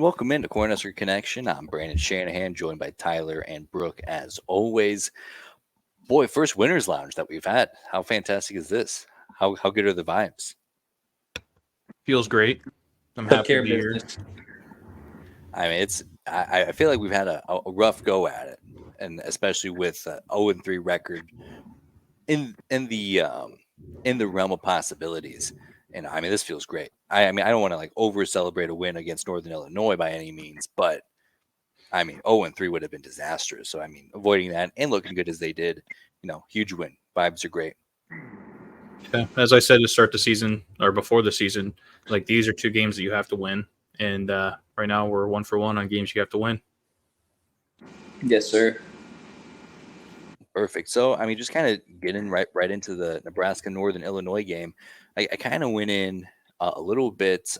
welcome into Cornhusker Connection. I'm Brandon Shanahan, joined by Tyler and Brooke as always. Boy, first winners lounge that we've had. How fantastic is this? How good are the vibes? Feels great. I'm Took happy care to of be here. business. I mean, I feel like we've had a rough go at it, and especially with 0-3 record in the realm of possibilities. And I mean, this feels great. I mean, I don't want to like over celebrate a win against Northern Illinois by any means, but I mean, 0-3 would have been disastrous. So I mean, avoiding that and looking good as they did, huge win. Vibes are great. Yeah, as I said to start the season or before the season, like these are two games that you have to win, and right now we're 1 for 1 on games you have to win. Yes, sir. Perfect. So I mean, just kind of getting right into the Nebraska Northern Illinois game. I kind of went in a little bit,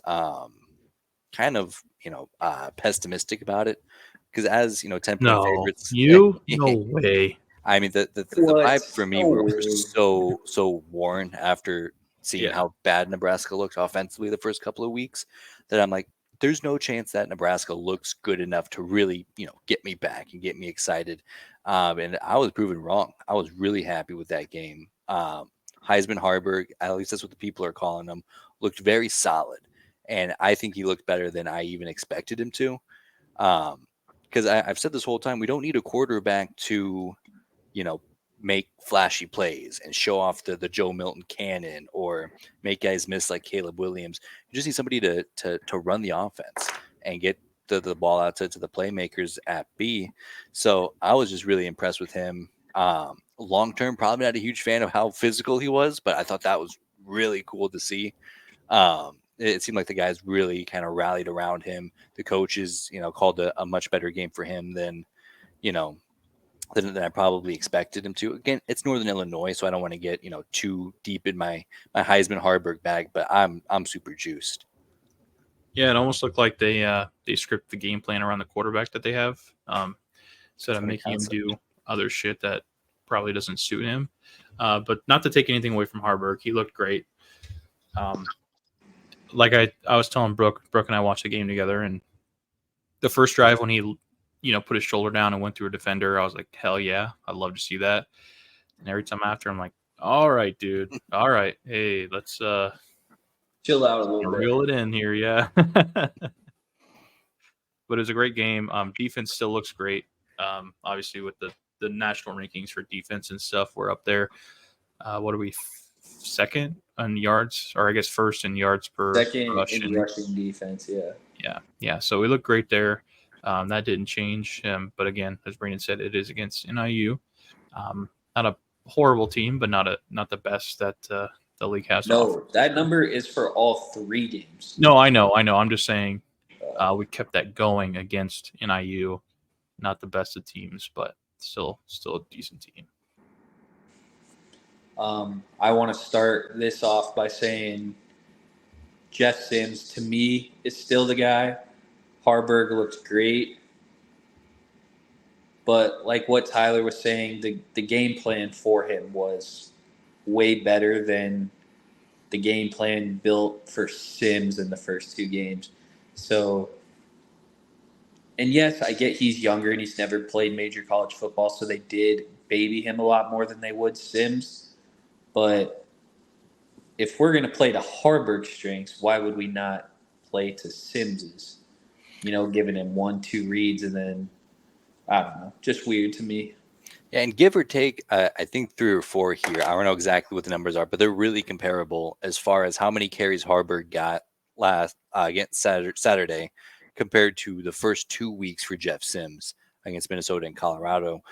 pessimistic about it because as 10-point No, favorites. no way. I mean, the What? vibes for me No were way. so worn after seeing Yeah. how bad Nebraska looked offensively the first couple of weeks that I'm like, there's no chance that Nebraska looks good enough to really, get me back and get me excited. And I was proven wrong. I was really happy with that game. Heisman Haarberg, at least that's what the people are calling him, looked very solid. And I think he looked better than I even expected him to. Because I've said this whole time, we don't need a quarterback to make flashy plays and show off the Joe Milton cannon or make guys miss like Caleb Williams. You just need somebody to run the offense and get the ball out to the playmakers at B. So I was just really impressed with him. Long term, probably not a huge fan of how physical he was, but I thought that was really cool to see. It seemed like the guys really kind of rallied around him. The coaches, called a much better game for him than I probably expected him to. Again, it's Northern Illinois, so I don't want to get too deep in my Heisman Haarberg bag, but I'm super juiced. Yeah, it almost looked like they script the game plan around the quarterback that they have, instead of making him do other shit that probably doesn't suit him. But not to take anything away from Haarberg, he looked great. Like I was telling Brooke and I watched the game together, and the first drive when he put his shoulder down and went through a defender, I was like, hell yeah, I'd love to see that. And every time after, I'm like, all right, dude, all right, hey, let's Chill out a little bit. reel it in here, yeah. But it was a great game. Defense still looks great. Obviously, with the national rankings for defense and stuff, we're up there. What are we, second in yards, or I guess first in yards per Second rush in rushing defense, yeah. Yeah. So we look great there. That didn't change. But again, as Brandon said, it is against NIU. Not a horrible team, but not the best that the league has to offer. No, that number is for all 3 games. No, I know. I'm just saying we kept that going against NIU. Not the best of teams, but still a decent team. I want to start this off by saying Jeff Sims, to me, is still the guy. Haarberg looked great. But like what Tyler was saying, the game plan for him was way better than the game plan built for Sims in the first 2 games. So, and yes, I get he's younger and he's never played major college football, so they did baby him a lot more than they would Sims. But if we're going to play to Haarberg's strengths, why would we not play to Sims's? Giving him 1-2 reads and then, I don't know, just weird to me. Yeah, and give or take, I think 3 or 4 here. I don't know exactly what the numbers are, but they're really comparable as far as how many carries Haarberg got last against Saturday compared to the first 2 weeks for Jeff Sims against Minnesota and Colorado.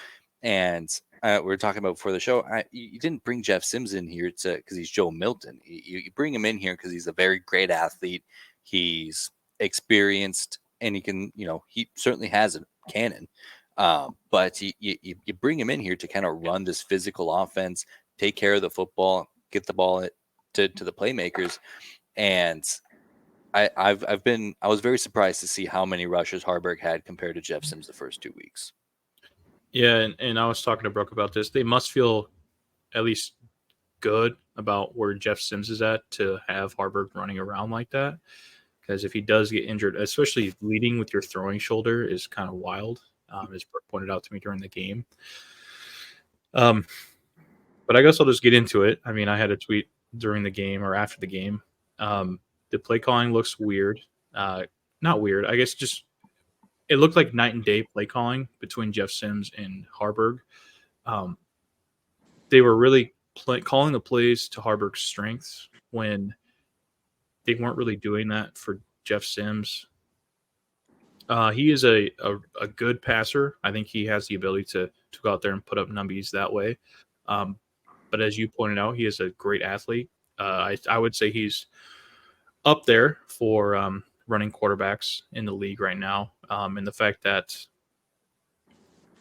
And we were talking about before the show, you didn't bring Jeff Sims in here because he's Joe Milton. You bring him in here because he's a very great athlete. He's experienced, and he can, he certainly has a cannon. But you bring him in here to kind of run this physical offense, take care of the football, get the ball to the playmakers. And I was very surprised to see how many rushes Haarberg had compared to Jeff Sims the first 2 weeks. Yeah, and I was talking to Brooke about this. They must feel at least good about where Jeff Sims is at to have Haarberg running around like that. because if he does get injured, especially leading with your throwing shoulder, is kind of wild, as pointed out to me during the game. But I guess I'll just get into it. I mean, I had a tweet during the game or after the game. The play calling looks weird. Not weird. I guess just it looked like night and day play calling between Jeff Sims and Haarberg. They were really calling the plays to Haarberg's strengths when they weren't really doing that for Jeff Sims. He is a good passer. I think he has the ability to go out there and put up numbies that way. But as you pointed out, he is a great athlete. I would say he's up there for running quarterbacks in the league right now. And the fact that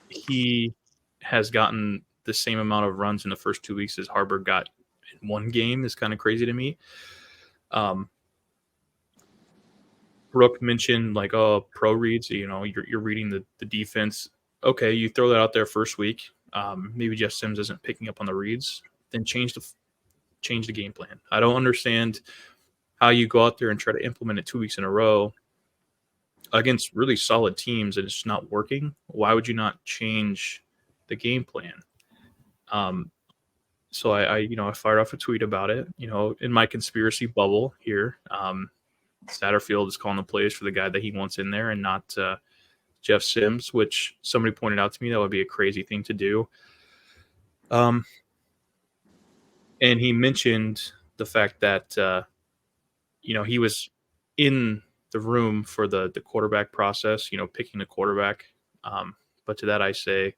he has gotten the same amount of runs in the first 2 weeks as Haarberg got in one game is kind of crazy to me. Brooke mentioned like, oh, pro reads, you're reading the defense. Okay, you throw that out there first week. Maybe Jeff Sims isn't picking up on the reads. Then change the game plan. I don't understand how you go out there and try to implement it 2 weeks in a row against really solid teams and it's not working. Why would you not change the game plan? So I fired off a tweet about it. In my conspiracy bubble here, Satterfield is calling the plays for the guy that he wants in there and not Jeff Sims, which somebody pointed out to me that would be a crazy thing to do. And he mentioned the fact that he was in the room for the quarterback process, picking the quarterback. But to that I say,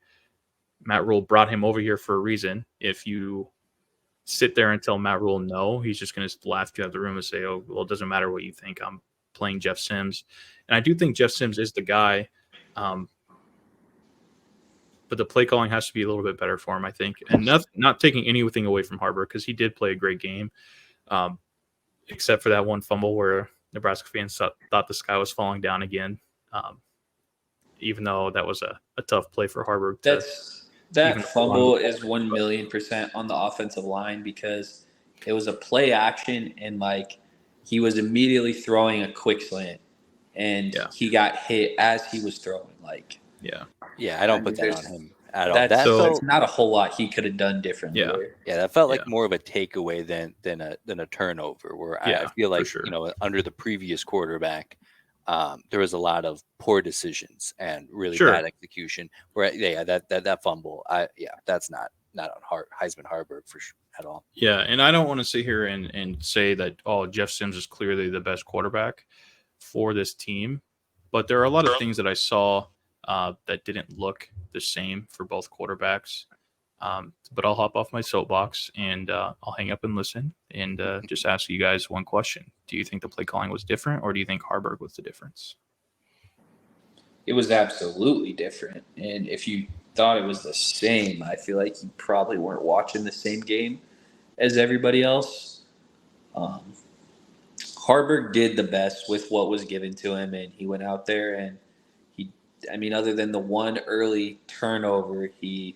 Matt Rule brought him over here for a reason. If you sit there and tell Matt Rule no, he's just going to laugh you out of the room and say, oh, well, it doesn't matter what you think. I'm playing Jeff Sims. And I do think Jeff Sims is the guy. But the play calling has to be a little bit better for him, I think. And not taking anything away from Haarberg because he did play a great game, except for that one fumble where Nebraska fans thought the sky was falling down again, even though that was a tough play for Haarberg. That fumble is 1,000,000% on the offensive line because it was a play action and he was immediately throwing a quick slant and he got hit as he was throwing. I don't put that on him at all. That's not a whole lot he could have done differently. Yeah, that felt like more of a takeaway than a turnover. Where I feel like under the previous quarterback, there was a lot of poor decisions and really bad execution. Where that fumble, that's not on Heisman Haarberg for sure at all. Yeah, and I don't want to sit here and say that Jeff Sims is clearly the best quarterback for this team, but there are a lot of things that I saw that didn't look the same for both quarterbacks. But I'll hop off my soapbox and I'll hang up and listen and just ask you guys one question. Do you think the play calling was different or do you think Haarberg was the difference? It was absolutely different. And if you thought it was the same, I feel like you probably weren't watching the same game as everybody else. Haarberg did the best with what was given to him, and he went out there and other than the one early turnover, he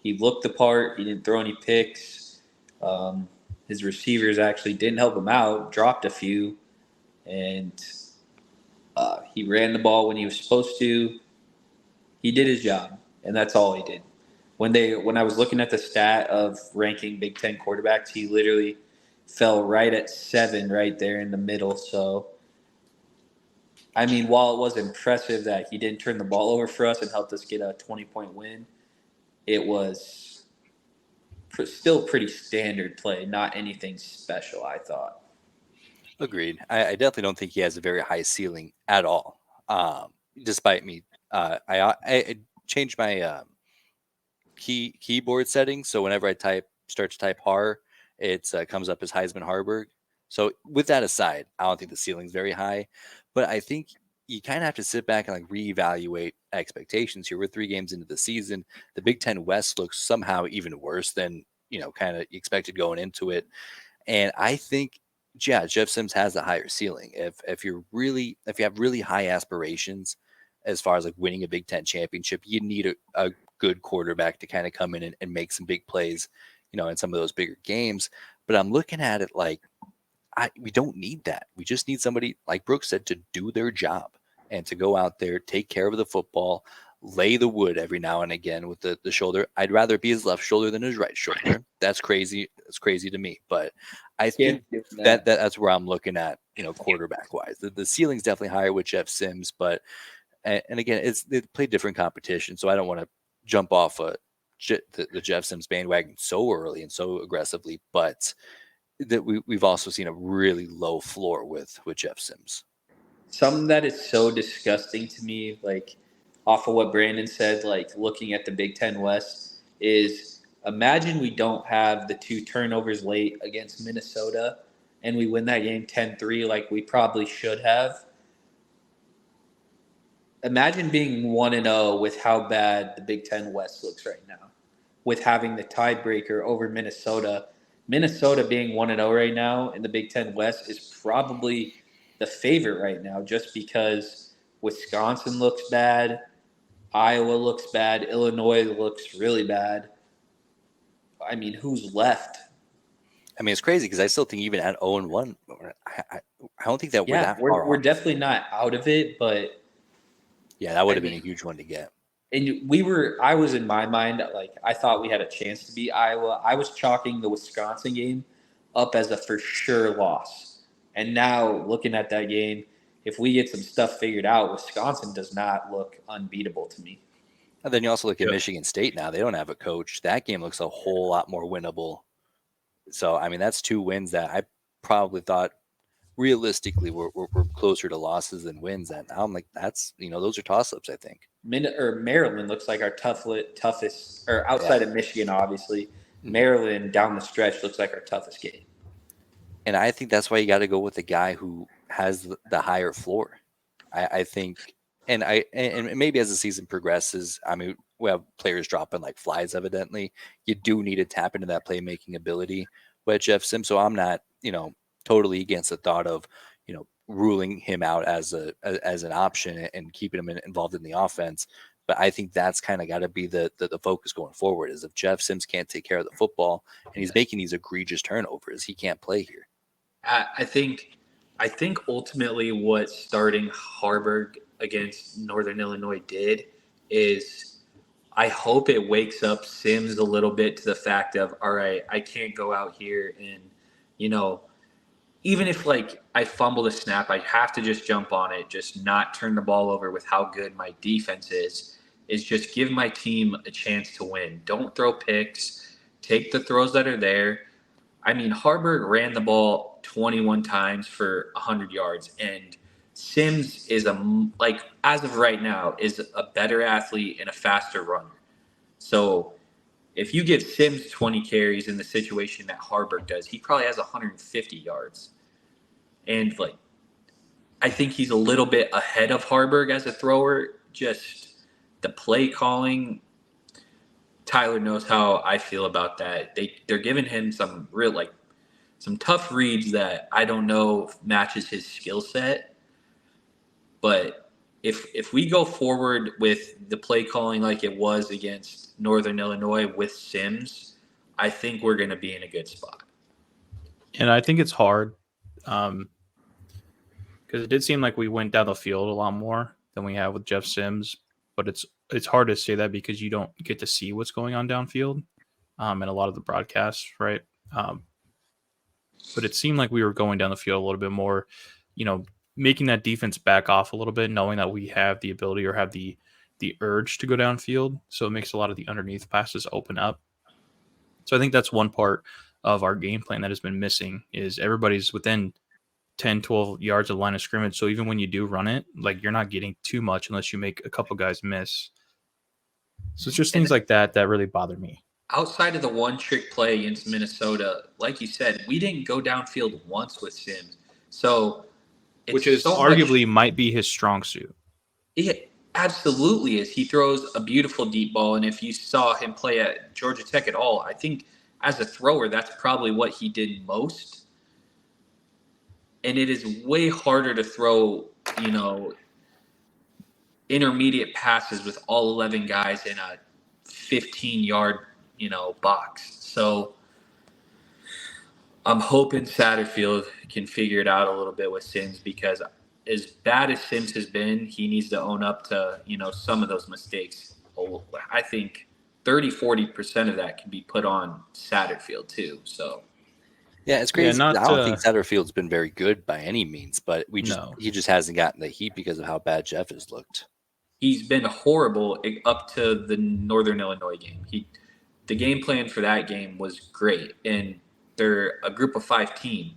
looked the part. He didn't throw any picks. His receivers actually didn't help him out, dropped a few, and he ran the ball when he was supposed to. He did his job, and that's all he did. When I was looking at the stat of ranking Big Ten quarterbacks, he literally fell right at 7 right there in the middle. So, while it was impressive that he didn't turn the ball over for us and helped us get a 20-point win, it was still pretty standard play, not anything special, I thought. Agreed. I definitely don't think he has a very high ceiling at all. Despite me, I changed my keyboard settings, so whenever I start to type Har, it comes up as Heisman Haarberg. So with that aside, I don't think the ceiling's very high, but I think you kind of have to sit back and reevaluate expectations here. We're 3 games into the season. The Big Ten West looks somehow even worse than kind of expected going into it, and I think Jeff Sims has a higher ceiling. If you have really high aspirations as far as winning a Big Ten championship, you need a good quarterback to kind of come in and make some big plays, in some of those bigger games. But I'm looking at it we don't need that. We just need somebody, like Brooks said, to do their job and to go out there, take care of the football, lay the wood every now and again with the shoulder. I'd rather it be his left shoulder than his right shoulder. That's crazy. It's crazy to me. But I think Can't do that. that's where I'm looking at, quarterback wise. The ceiling's definitely higher with Jeff Sims, but and again, they play different competition, so I don't want to jump off the Jeff Sims bandwagon so early and so aggressively. But that we've also seen a really low floor with Jeff Sims. Something that is so disgusting to me, like off of what Brandon said, like looking at the Big Ten West, is imagine we don't have the 2 turnovers late against Minnesota and we win that game 10-3 like we probably should have. Imagine being 1-0 with how bad the Big Ten West looks right now, with having the tiebreaker over Minnesota. Minnesota being 1-0 right now in the Big Ten West is probably the favorite right now, just because Wisconsin looks bad, Iowa looks bad, Illinois looks really bad. I mean, who's left? I mean, it's crazy because I still think even at 0-1, I don't think that we're Yeah, that far we're off. definitely not out of it, but Yeah, that would have been a huge one to get. and I was in my mind, like, I thought we had a chance to beat Iowa. I was chalking the Wisconsin game up as a for sure loss. And now looking at that game, if we get some stuff figured out, Wisconsin does not look unbeatable to me. And then you also look at Michigan State now. They don't have a coach. That game looks a whole lot more winnable. So, I mean, that's 2 wins that I probably thought realistically we're closer to losses than wins. And now I'm like, those are toss-ups, I think. Maryland looks like our toughest, or outside of Michigan, obviously. Maryland down the stretch looks like our toughest game. And I think that's why you got to go with the guy who has the higher floor. I think, and maybe as the season progresses, I mean, we have players dropping like flies. Evidently, you do need to tap into that playmaking ability with Jeff Sims. So I'm not, totally against the thought of, ruling him out as an option and keeping him involved in the offense. But I think that's kind of got to be the focus going forward. Is if Jeff Sims can't take care of the football and he's making these egregious turnovers, he can't play here. I think ultimately what starting Haarberg against Northern Illinois did is I hope it wakes up Sims a little bit to the fact of, all right, I can't go out here and, even if like I fumble the snap, I have to just jump on it, just not turn the ball over with how good my defense is just give my team a chance to win. Don't throw picks, take the throws that are there. I mean, Haarberg ran the ball 21 times for 100 yards, and Sims is as of right now, is a better athlete and a faster runner. So if you give Sims 20 carries in the situation that Haarberg does, he probably has 150 yards. And I think he's a little bit ahead of Haarberg as a thrower. Just the play calling. Tyler knows how I feel about that. They're giving him some some tough reads that I don't know matches his skill set. But if we go forward with the play calling like it was against Northern Illinois with Sims, I think we're going to be in a good spot. And I think it's hard because it did seem like we went down the field a lot more than we have with Jeff Sims. But it's hard to say that because you don't get to see what's going on downfield in a lot of the broadcasts, right? But it seemed like we were going down the field a little bit more, making that defense back off a little bit, knowing that we have the ability or have the urge to go downfield. So it makes a lot of the underneath passes open up. So I think that's one part of our game plan that has been missing is everybody's within 10, 12 yards of the line of scrimmage. So even when you do run it, you're not getting too much unless you make a couple guys miss. So it's just things like that really bother me. Outside of the one trick play against Minnesota, like you said, we didn't go downfield once with Sims. So which is arguably might be his strong suit. It absolutely is. He throws a beautiful deep ball. And if you saw him play at Georgia Tech at all, I think as a thrower, that's probably what he did most. And it is way harder to throw, intermediate passes with all 11 guys in a 15-yard, box. So I'm hoping Satterfield can figure it out a little bit with Sims, because as bad as Sims has been, he needs to own up to, some of those mistakes. I think 30-40% of that can be put on Satterfield too. So Yeah, it's Yeah, crazy. 'Cause not I don't think Satterfield's been very good by any means, but no. he just hasn't gotten the heat because of how bad Jeff has looked. he's been horrible up to the Northern Illinois game. The game plan for that game was great, and they're a group of 5 team.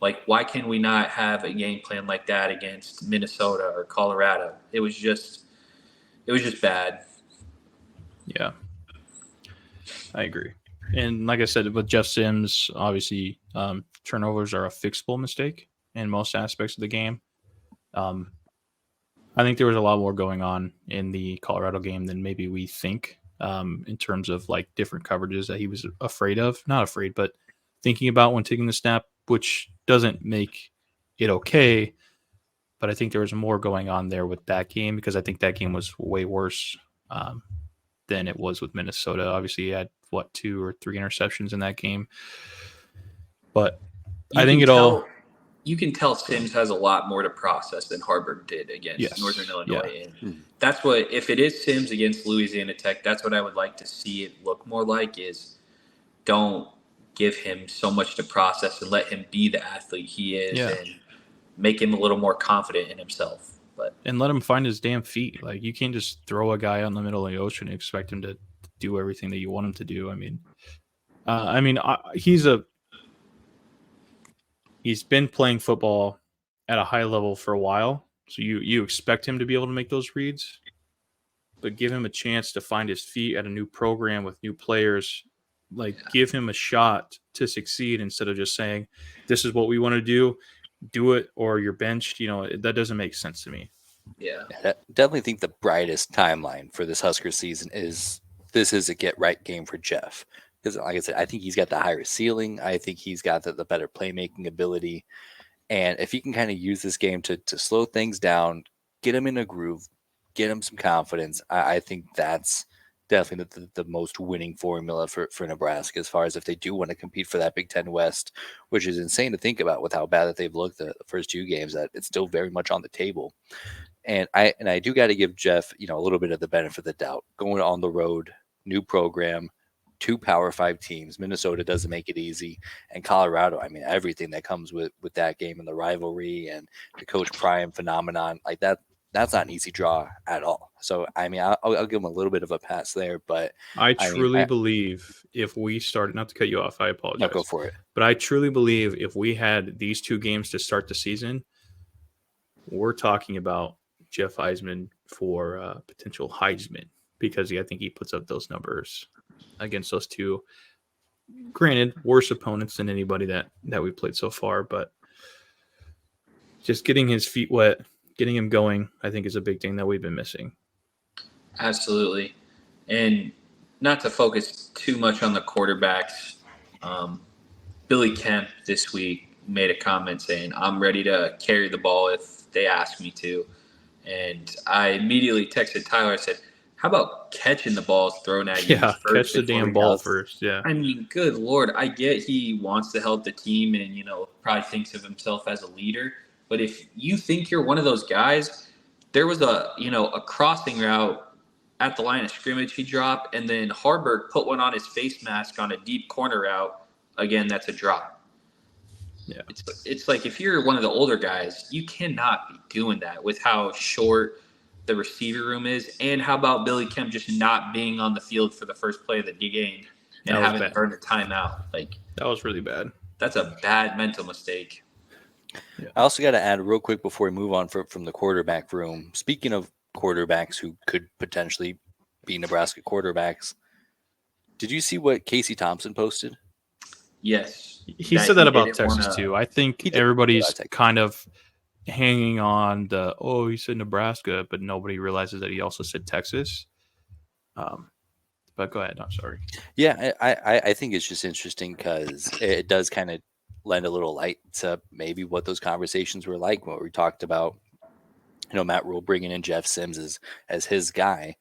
Like, why can we not have a game plan like that against Minnesota or Colorado? It was just bad. Yeah, I agree. And like I said, with Jeff Sims, obviously turnovers are a fixable mistake in most aspects of the game. I think there was a lot more going on in the Colorado game than maybe we think, in terms of like different coverages that he was afraid of. Not afraid, but thinking about when taking the snap, which doesn't make it okay. But I think there was more going on there with that game, because I think that game was way worse than it was with Minnesota. Obviously, he had 2 or 3 interceptions in that game, but I think You can tell Sims has a lot more to process than Haarberg did against Yes, Northern Illinois. yeah. And that's what, if it is Sims against Louisiana Tech, that's what I would like to see it look more like, is don't give him so much to process and let him be the athlete he is, Yeah. and make him a little more confident in himself. And let him find his damn feet. Like, you can't just throw a guy out in the middle of the ocean and expect him to do everything that you want him to do. He's been playing football at a high level for a while, so you expect him to be able to make those reads, but give him a chance to find his feet at a new program with new players. Like, give him a shot to succeed, instead of just saying, "This is what we want to do it, or you're benched." That doesn't make sense to me. Yeah. I definitely think the brightest timeline for this Husker season is a get right game for Jeff. Because, like I said, I think he's got the higher ceiling. I think he's got the better playmaking ability. And if he can kind of use this game to slow things down, get him in a groove, get him some confidence, I think that's definitely the most winning formula for Nebraska, as far as if they do want to compete for that Big Ten West, which is insane to think about with how bad that they've looked the first 2 games, that it's still very much on the table. And I do got to give Jeff, a little bit of the benefit of the doubt. Going on the road, new program, 2 Power 5 teams. Minnesota doesn't make it easy, and Colorado. I mean, everything that comes with that game and the rivalry and the Coach Prime phenomenon, like that. That's not an easy draw at all. So, I mean, I'll give them a little bit of a pass there, but I truly believe if we started, not to cut you off, I apologize. No, go for it. But I truly believe if we had these 2 games to start the season, we're talking about Jeff Heisman for potential Heisman, because I think he puts up those numbers against those 2, granted, worse opponents than anybody that we played so far, but just getting his feet wet, getting him going, I think is a big thing that we've been missing. Absolutely. And not to focus too much on the quarterbacks, Billy Kemp this week made a comment saying, "I'm ready to carry the ball if they ask me to." And I immediately texted Tyler. I said, "How about catching the balls thrown at you first? Catch the damn ball first." Yeah. I mean, good Lord. I get he wants to help the team and, probably thinks of himself as a leader. But if you think you're one of those guys, there was a crossing route at the line of scrimmage he dropped, and then Haarberg put one on his face mask on a deep corner route. Again, that's a drop. Yeah. It's like, if you're one of the older guys, you cannot be doing that with how short the receiver room is. And how about Billy Kemp just not being on the field for the first play of the game and having to burn the timeout? Like, that was really bad. That's a bad mental mistake. Yeah. I also got to add real quick before we move on from the quarterback room. Speaking of quarterbacks who could potentially be Nebraska quarterbacks, did you see what Casey Thompson posted? Yes. He said that about Texas too. I think everybody's kind of hanging on he said Nebraska, but nobody realizes that he also said Texas. But go ahead. I'm sorry. Yeah, I think it's just interesting because it does kind of lend a little light to maybe what those conversations were like when we talked about, Matt Rule bringing in Jeff Sims as his guy.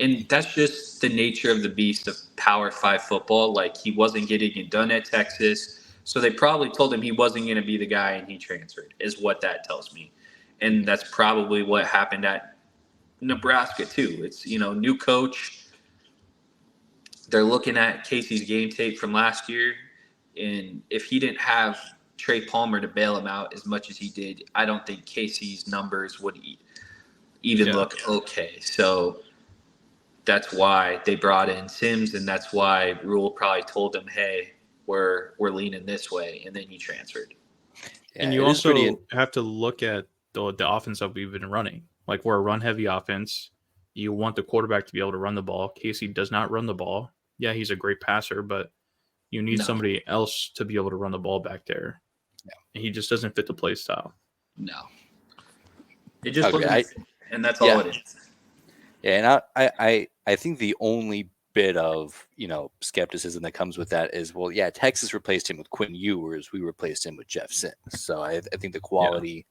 And that's just the nature of the beast of Power 5 football. Like, he wasn't getting it done at Texas. So they probably told him he wasn't going to be the guy and he transferred, is what that tells me. And that's probably what happened at Nebraska, too. It's, new coach. They're looking at Casey's game tape from last year. And if he didn't have Trey Palmer to bail him out as much as he did, I don't think Casey's numbers would even look okay. So that's why they brought in Sims, and that's why Rule probably told him, "Hey, we're leaning this way," and then he transferred. Yeah, and you also have to look at the offense that we've been running. Like, we're a run-heavy offense. You want the quarterback to be able to run the ball. Casey does not run the ball. Yeah, he's a great passer, but you need somebody else to be able to run the ball back there. Yeah. And he just doesn't fit the play style. No. It just wasn't, and that's all it is. Yeah, and I think the only bit of skepticism that comes with that is, well, yeah, Texas replaced him with Quinn Ewers, we replaced him with Jeff Sims. So I think the quality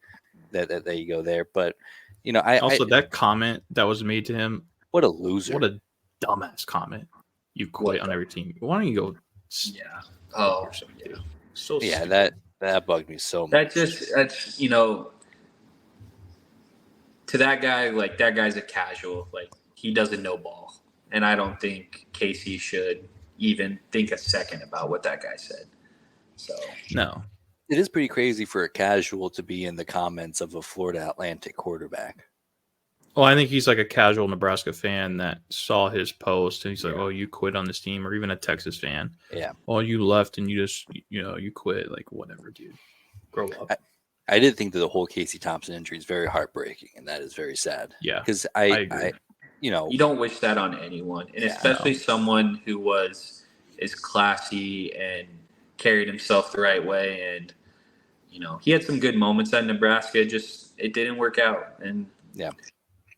that you go there, but that comment that was made to him, what a loser, what a dumbass comment. You quit on every team. Why don't you go? Yeah. Oh, yeah. So yeah, stupid. that bugged me so much. That's to that guy, like, that guy's a casual. Like, he doesn't know ball. And I don't think Casey should even think a second about what that guy said. So no. It is pretty crazy for a casual to be in the comments of a Florida Atlantic quarterback. Well, I think he's like a casual Nebraska fan that saw his post and he's like, "Oh, you quit on this team," or even a Texas fan. Yeah. "Oh, you left and you just, you quit." Like, whatever, dude. Grow up. I did think that the whole Casey Thompson injury is very heartbreaking, and that is very sad. Yeah. Because I agree. You don't wish that on anyone, and especially someone who was as classy and carried himself the right way. And he had some good moments at Nebraska. Just, it didn't work out, and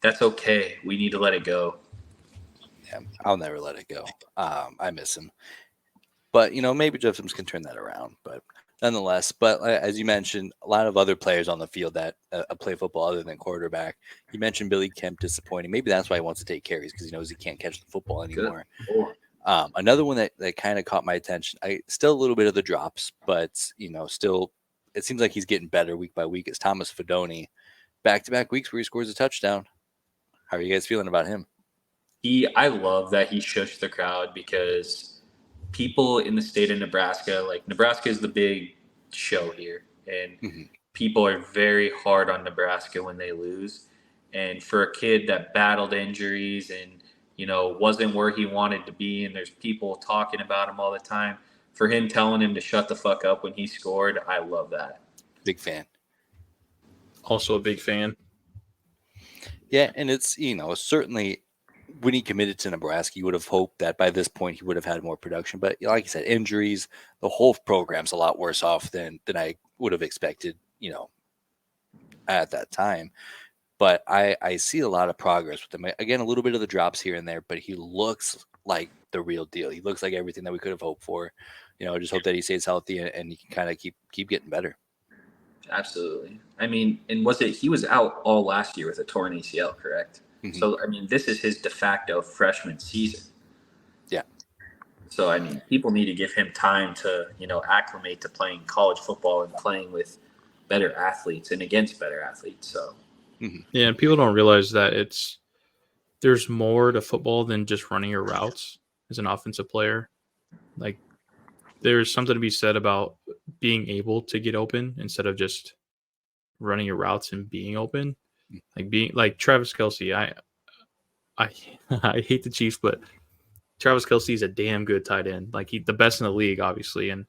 that's okay. We need to let it go. Yeah, I'll never let it go. I miss him, but maybe Jeff Sims can turn that around. But nonetheless, as you mentioned, a lot of other players on the field that play football other than quarterback. You mentioned Billy Kemp disappointing. Maybe that's why he wants to take carries, because he knows he can't catch the football anymore. Another one that kind of caught my attention. Still a little bit of the drops, but still it seems like he's getting better week by week. Is Thomas Fedoni. Back-to-back weeks where he scores a touchdown. How are you guys feeling about him? I love that he shushed the crowd, because people in the state of Nebraska, like, Nebraska is the big show here, and people are very hard on Nebraska when they lose. And for a kid that battled injuries and wasn't where he wanted to be, and there's people talking about him all the time, for him telling him to shut the fuck up when he scored, I love that. Big fan. Also a big fan. Yeah, and it's certainly when he committed to Nebraska, you would have hoped that by this point he would have had more production. But like you said, injuries, the whole program's a lot worse off than I would have expected, at that time. But I see a lot of progress with him. Again, a little bit of the drops here and there, but he looks like the real deal. He looks like everything that we could have hoped for. Just hope that he stays healthy and he can kind of keep getting better. Absolutely. I mean, and he was out all last year with a torn ACL, correct? Mm-hmm. So, I mean, this is his de facto freshman season. Yeah. So, I mean, people need to give him time to, acclimate to playing college football and playing with better athletes and against better athletes. So, yeah, and people don't realize that there's more to football than just running your routes as an offensive player. Like, there's something to be said about being able to get open instead of just running your routes and being open. Like Travis Kelce. I hate the Chiefs, but Travis Kelce is a damn good tight end. Like, the best in the league, obviously, and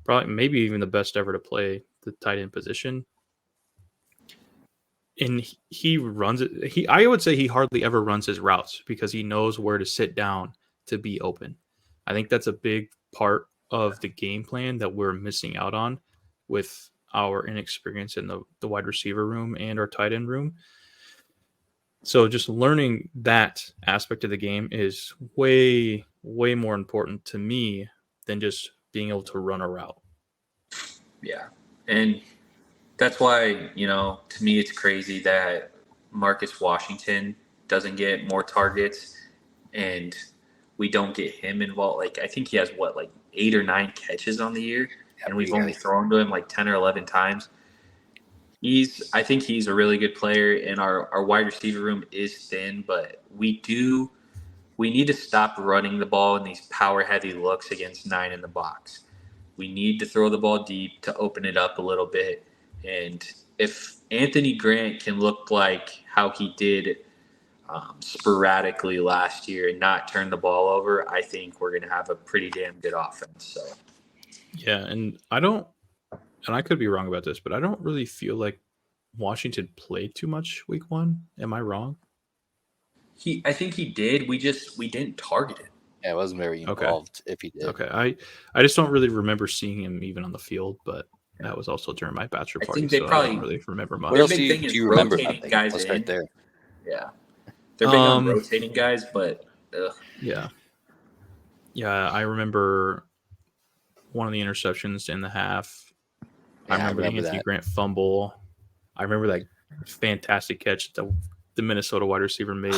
probably maybe even the best ever to play the tight end position. And he runs it. I would say he hardly ever runs his routes because he knows where to sit down to be open. I think that's a big part of the game plan that we're missing out on with our inexperience in the wide receiver room and our tight end room. So just learning that aspect of the game is way, way more important to me than just being able to run a route. Yeah. And that's why, to me, it's crazy that Marcus Washington doesn't get more targets. and we don't get him involved. Like, I think he has 8 or 9 catches on the year, and we've only thrown to him like 10 or 11 times. I think he's a really good player, and our wide receiver room is thin, but we need to stop running the ball in these power heavy looks against 9 in the box. We need to throw the ball deep to open it up a little bit. And if Anthony Grant can look like how he did sporadically last year and not turn the ball over, I think we're going to have a pretty damn good offense. So Yeah, and I could be wrong about this, but I don't really feel like Washington played too much week 1. Am I wrong? I think he did. We didn't target it. Yeah, it wasn't very involved if he did. Okay. I just don't really remember seeing him even on the field, but that was also during my bachelor party, think they so I probably- don't really remember much. What else do big thing is you remember rotating about that? guys Let's start in. there. Yeah. They're big on rotating guys, but Yeah. Yeah, I remember one of the interceptions in the half. Yeah, I remember the Anthony Grant fumble. I remember that fantastic catch that the Minnesota wide receiver made.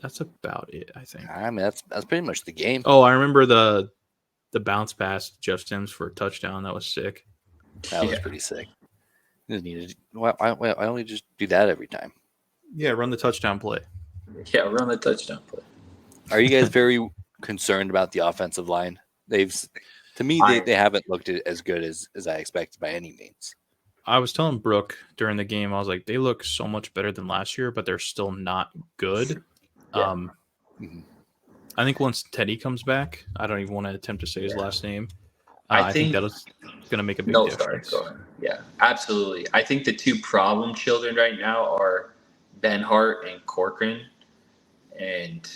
That's about it, I think. I mean, that's pretty much the game. Oh, I remember the bounce pass to Jeff Sims for a touchdown. That was sick. That was pretty sick. Just needed. Why don't we just do that every time? Yeah, run the touchdown play. yeah, run the touchdown play. Are you guys very concerned about the offensive line? They haven't looked as good as I expected by any means. I was telling Brooke during the game, I was like, they look so much better than last year, but they're still not good. Yeah. I think once Teddy comes back, I don't even want to attempt to say his last name. I think that's going to make a big difference. Yeah, absolutely. I think the two problem children right now are Ben Hart and Corcoran, and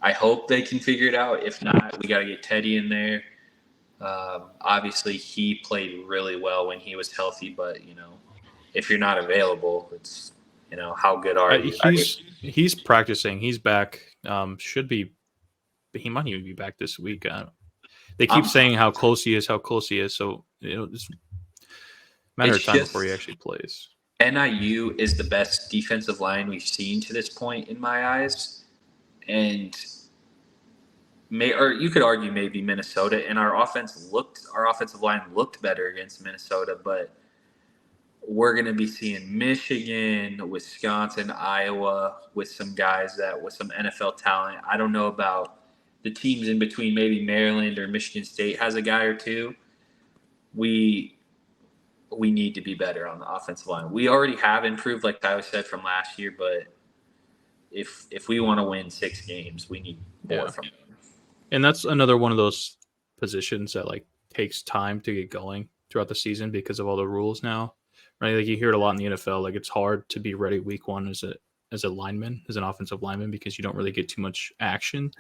I hope they can figure it out. If not, we got to get Teddy in there. Obviously, he played really well when he was healthy, but if you're not available, it's how good are you? He's practicing. He's back. Should be. He might even be back this week. They keep saying how close he is. So it's a matter of time before he actually plays. NIU is the best defensive line we've seen to this point in my eyes, and you could argue maybe Minnesota. And our offensive line looked better against Minnesota, but we're going to be seeing Michigan, Wisconsin, Iowa with some guys with some NFL talent. I don't know about the teams in between. Maybe Maryland or Michigan State has a guy or two. We need to be better on the offensive line. We already have improved, like Tyler said, from last year, but if we want to win 6 games, we need more from them. And that's another one of those positions that takes time to get going throughout the season because of all the rules now. Right? Like you hear it a lot in the NFL. Like it's hard to be ready week 1 as a lineman, as an offensive lineman, because you don't really get too much action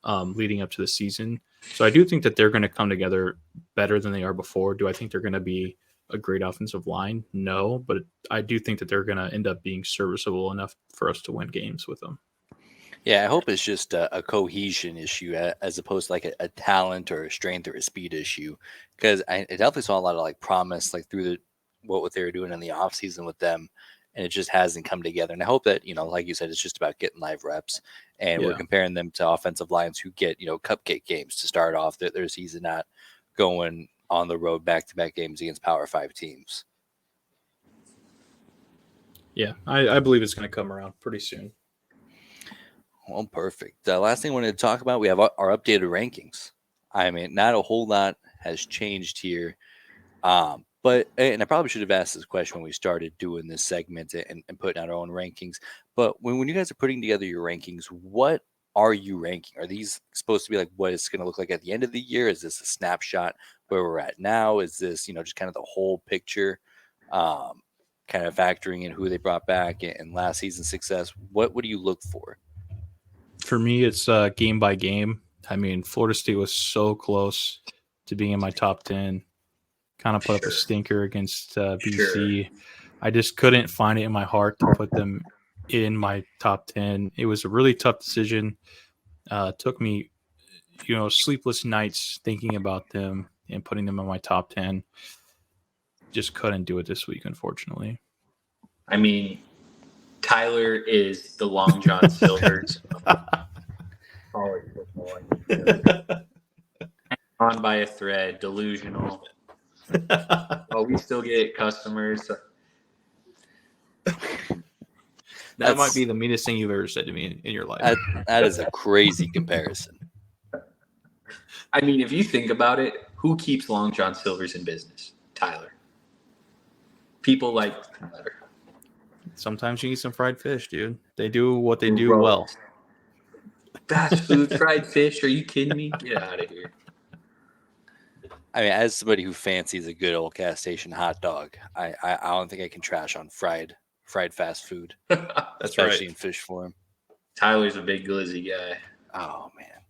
leading up to the season. So I do think that they're going to come together better than they are before. Do I think they're going to be a great offensive line? No, but I do think that they're going to end up being serviceable enough for us to win games with them. Yeah, I hope it's just a cohesion issue as opposed to a talent or a strength or a speed issue, because I definitely saw a lot of promise through what they were doing in the offseason with them, and it just hasn't come together. And I hope that, like you said, it's just about getting live reps, and we're comparing them to offensive lines who get, cupcake games to start off their season, not going on the road back-to-back games against Power 5 teams. Yeah, I believe it's going to come around pretty soon. Well, perfect. Last thing I wanted to talk about, we have our updated rankings. I mean, not a whole lot has changed here. But I probably should have asked this question when we started doing this segment and putting out our own rankings. But when you guys are putting together your rankings, what are you ranking? Are these supposed to be what it's going to look like at the end of the year? Is this a snapshot where we're at now? Is this, just kind of the whole picture, kind of factoring in who they brought back and last season's success? What do you look for? For me, it's game by game. I mean, Florida State was so close to being in my top 10. Kind of put up a stinker against BC. I just couldn't find it in my heart to put them in my top 10. It was a really tough decision. Took me, sleepless nights thinking about them and putting them in my top 10. Just couldn't do it this week, unfortunately. I mean, Tyler is the Long John Silver's of college football. On by a thread, delusional. Oh, we still get customers. That might be the meanest thing you've ever said to me in your life. That is a crazy comparison. I mean, if you think about it, who keeps Long John Silver's in business? Tyler. People like Tyler. Sometimes you need some fried fish, dude. They do what they do Bro. well. Fast food, fried fish. Are you kidding me? Get out of here. I mean, as somebody who fancies a good old gas station hot dog, I don't think I can trash on fried fast food, That's especially right. in fish form. Tyler's a big glizzy guy. Oh man,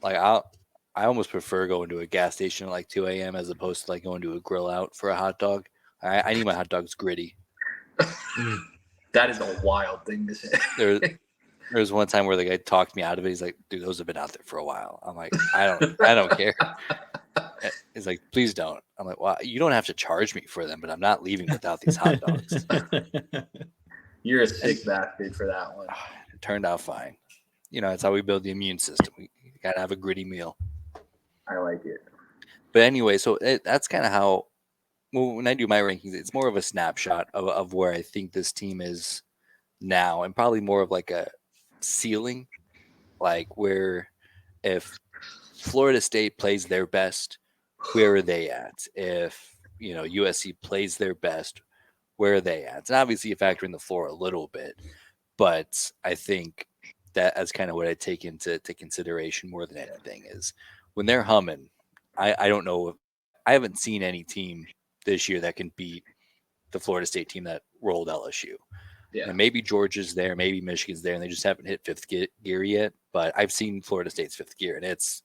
like I almost prefer going to a gas station at like 2 a.m. as opposed to like going to a grill out for a hot dog. I need my hot dogs gritty. That is a wild thing to say. There was one time where the guy talked me out of it. He's like, "Dude, those have been out there for a while." I'm like, I don't care. He's like, "Please don't." I'm like, "Well, you don't have to charge me for them, but I'm not leaving without these hot dogs." You're a sick bastard for that one. It turned out fine. You know, that's how we build the immune system. We gotta have a gritty meal. I like it. But anyway, so that's kind of how. Well, when I do my rankings, it's more of a snapshot of where I think this team is now, and probably more of like a ceiling, like where if Florida State plays their best, where are they at? If USC plays their best, where are they at? And obviously you factor in the floor a little bit, but I think that's kind of what I take into consideration more than anything is when they're humming. I don't know if I haven't seen any team this year that can beat the Florida State team that rolled LSU. Yeah. And maybe Georgia's there, maybe Michigan's there, and they just haven't hit fifth gear yet. But I've seen Florida State's fifth gear, and it's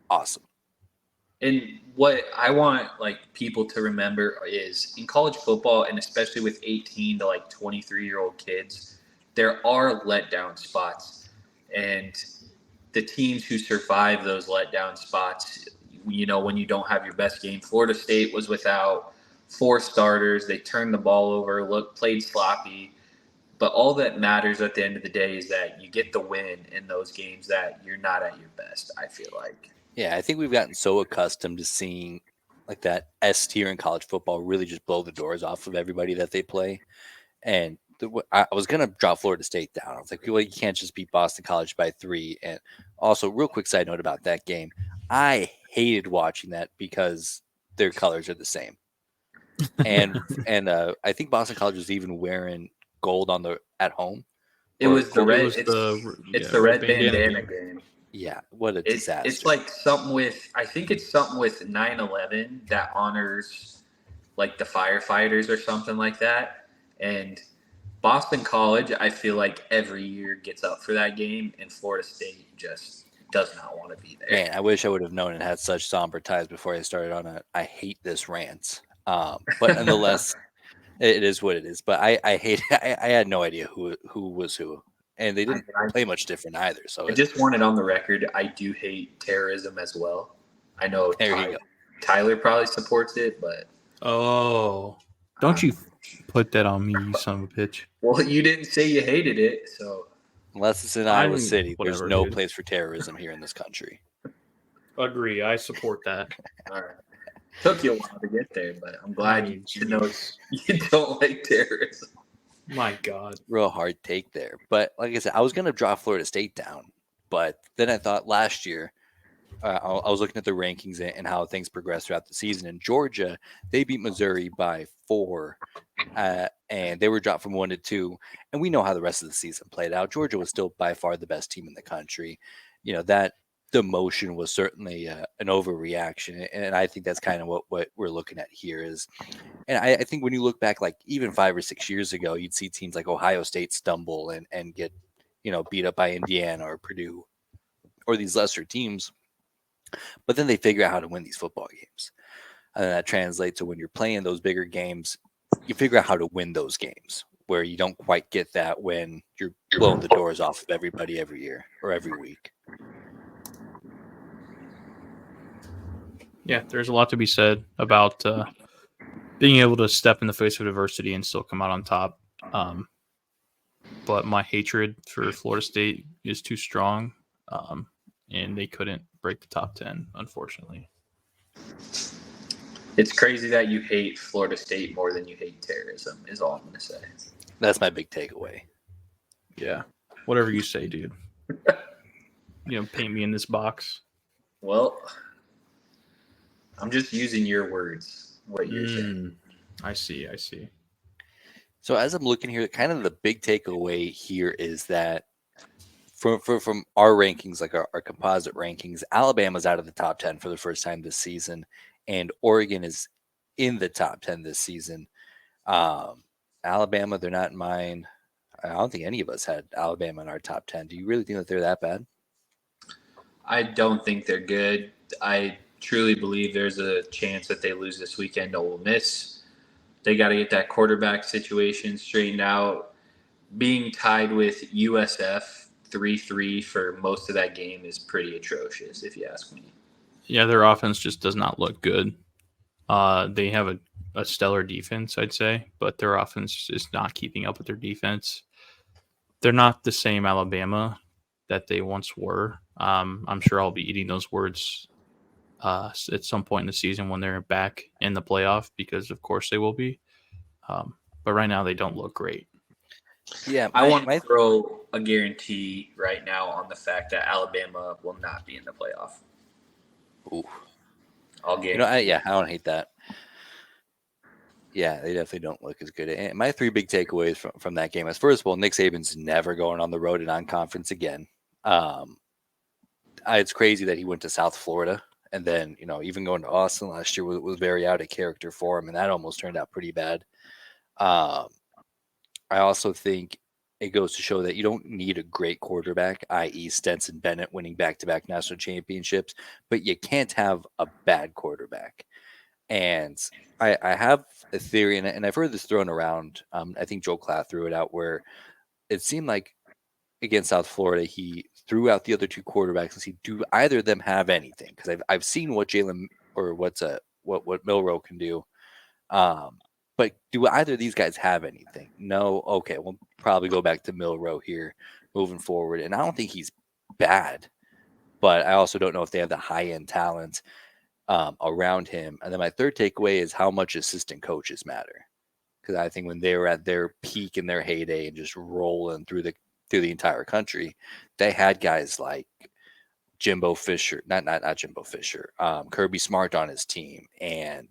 awesome. And what I want people to remember is in college football, and especially with 18 to 23-year-old kids, there are letdown spots. And the teams who survive those letdown spots, when you don't have your best game, Florida State was without 4 starters. They turned the ball over, played sloppy. But all that matters at the end of the day is that you get the win in those games that you're not at your best, I feel like. Yeah, I think we've gotten so accustomed to seeing that S tier in college football really just blow the doors off of everybody that they play. And I was going to drop Florida State down. I was like, well, you can't just beat Boston College by 3. And also, real quick side note about that game. I hated watching that because their colors are the same. And I think Boston College was even wearing gold at home. It was the red. It's the red bandana game. Yeah, what a disaster. It's like something with, I think it's something with 9/11 that honors the firefighters or something like that. And Boston College, I feel like every year gets up for that game, and Florida State just does not want to be there. Man, I wish I would have known it had such somber ties before I started on I hate this rant. But nonetheless, it is what it is. But I hate. I had no idea who was who, and they didn't play much different either. So I just want it on the record. I do hate terrorism as well. I know Tyler probably supports it, but don't you put that on me, you son of a bitch. Well, you didn't say you hated it, so unless it's in Iowa City, there's no place for terrorism here in this country. Agree. I support that. All right. Took you a while to get there, but I'm glad you know you don't like terrorism. My God. Real hard take there. But like I said, I was going to drop Florida State down. But then I thought last year, I was looking at the rankings and how things progressed throughout the season. In Georgia, they beat Missouri by 4, and they were dropped from 1 to 2. And we know how the rest of the season played out. Georgia was still by far the best team in the country. That demotion was certainly an overreaction. And I think that's kind of what we're looking at here is. And I think when you look back, even 5 or 6 years ago, you'd see teams like Ohio State stumble and get, beat up by Indiana or Purdue or these lesser teams. But then they figure out how to win these football games. And that translates to when you're playing those bigger games, you figure out how to win those games where you don't quite get that when you're blowing the doors off of everybody every year or every week. Yeah, there's a lot to be said about being able to step in the face of adversity and still come out on top. But my hatred for Florida State is too strong, and they couldn't break the top 10, unfortunately. It's crazy that you hate Florida State more than you hate terrorism, is all I'm going to say. That's my big takeaway. Yeah. Whatever you say, dude. Paint me in this box. Well, I'm just using your words, what you're saying. I see. So as I'm looking here, kind of the big takeaway here is that from our rankings, like our composite rankings, Alabama's out of the top 10 for the first time this season, and Oregon is in the top 10 this season. Alabama, they're not in mine. I don't think any of us had Alabama in our top 10. Do you really think that they're that bad? I don't think they're good. I truly believe there's a chance that they lose this weekend to Ole Miss. They got to get that quarterback situation straightened out. Being tied with USF 3-3 for most of that game is pretty atrocious, if you ask me. Yeah, their offense just does not look good. They have a stellar defense, I'd say, but their offense is not keeping up with their defense. They're not the same Alabama that they once were. I'm sure I'll be eating those words at some point in the season when they're back in the playoff, because of course they will be. But right now they don't look great. Yeah, I want to throw a guarantee right now on the fact that Alabama will not be in the playoff. Ooh. I'll guarantee. I don't hate that. Yeah, they definitely don't look as good. And my three big takeaways from that game is, first of all, Nick Saban's never going on the road and on conference again. It's crazy that he went to South Florida, and then even going to Austin last year was very out of character for him, and that almost turned out pretty bad. I also think it goes to show that you don't need a great quarterback, i.e. Stetson Bennett winning back-to-back national championships, but you can't have a bad quarterback. And I have a theory, and I've heard this thrown around. I think Joe Klatt threw it out, where it seemed like against South Florida, he threw out the other two quarterbacks and see, do either of them have anything? Because I've seen what Jalen or what Milroe can do. But do either of these guys have anything? No. Okay, we'll probably go back to Milroe here moving forward. And I don't think he's bad, but I also don't know if they have the high-end talent around him. And then my third takeaway is how much assistant coaches matter. Because I think when they were at their peak in their heyday and just rolling through the entire country, they had guys like Jimbo Fisher, not Jimbo Fisher, Kirby Smart on his team, and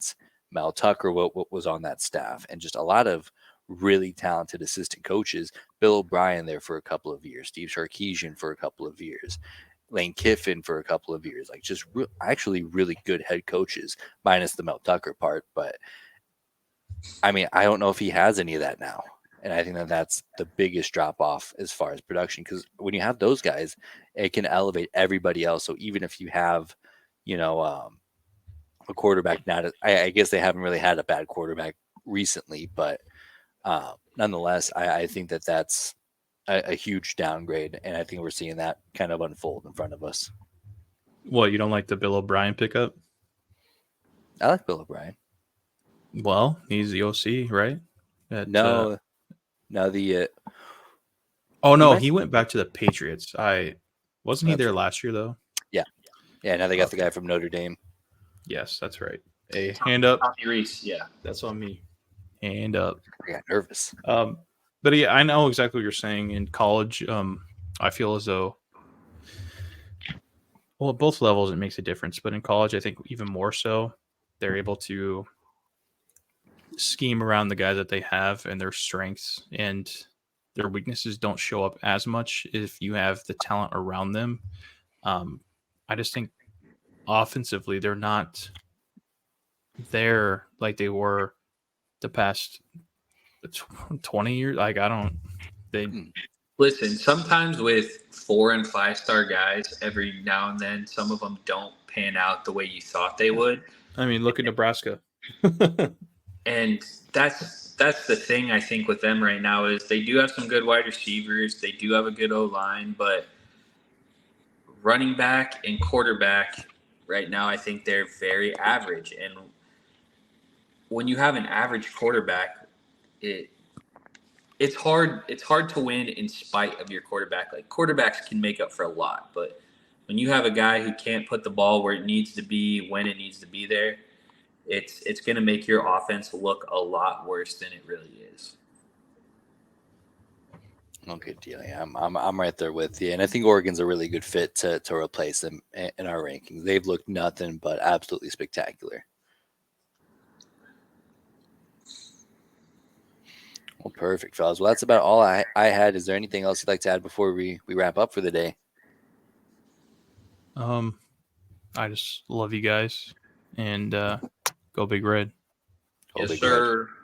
Mel Tucker what was on that staff, and just a lot of really talented assistant coaches. Bill O'Brien there for a couple of years, Steve Sarkisian for a couple of years, Lane Kiffin for a couple of years, like just actually really good head coaches, minus the Mel Tucker part. But I mean, I don't know if he has any of that now. And I think that's the biggest drop off as far as production, because when you have those guys, it can elevate everybody else. So even if you have, a quarterback, I guess they haven't really had a bad quarterback recently, but nonetheless, I think that's a huge downgrade. And I think we're seeing that kind of unfold in front of us. What, you don't like the Bill O'Brien pickup? I like Bill O'Brien. Well, he's the OC, right? No, the. Oh no, he went back to the Patriots. Wasn't he there last year though? Yeah. Now they got the guy from Notre Dame. Yes, that's right. Hey, hand up. Tommy Reese, yeah, that's on me. Hand up. I got nervous. But yeah, I know exactly what you're saying. In college, I feel as though, well, at both levels it makes a difference. But in college, I think even more so, they're able to scheme around the guys that they have and their strengths, and their weaknesses don't show up as much if you have the talent around them. I just think offensively, they're not there like they were the past 20 years. Like, listen, sometimes with 4 and 5 star guys, every now and then, some of them don't pan out the way you thought they would. I mean, look at Nebraska. And that's the thing I think with them right now is they do have some good wide receivers. They do have a good O-line, but running back and quarterback right now, I think they're very average. And when you have an average quarterback, it it's hard to win in spite of your quarterback. Like, quarterbacks can make up for a lot, but when you have a guy who can't put the ball where it needs to be when it needs to be there, it's going to make your offense look a lot worse than it really is. Oh, good deal. Yeah, I'm right there with you, and I think Oregon's a really good fit to replace them in our rankings. They've looked nothing but absolutely spectacular. Well, perfect, fellas. Well, that's about all I had. Is there anything else you'd like to add before we wrap up for the day? I just love you guys, and go Big Red. Go Yes, Big sir. Red.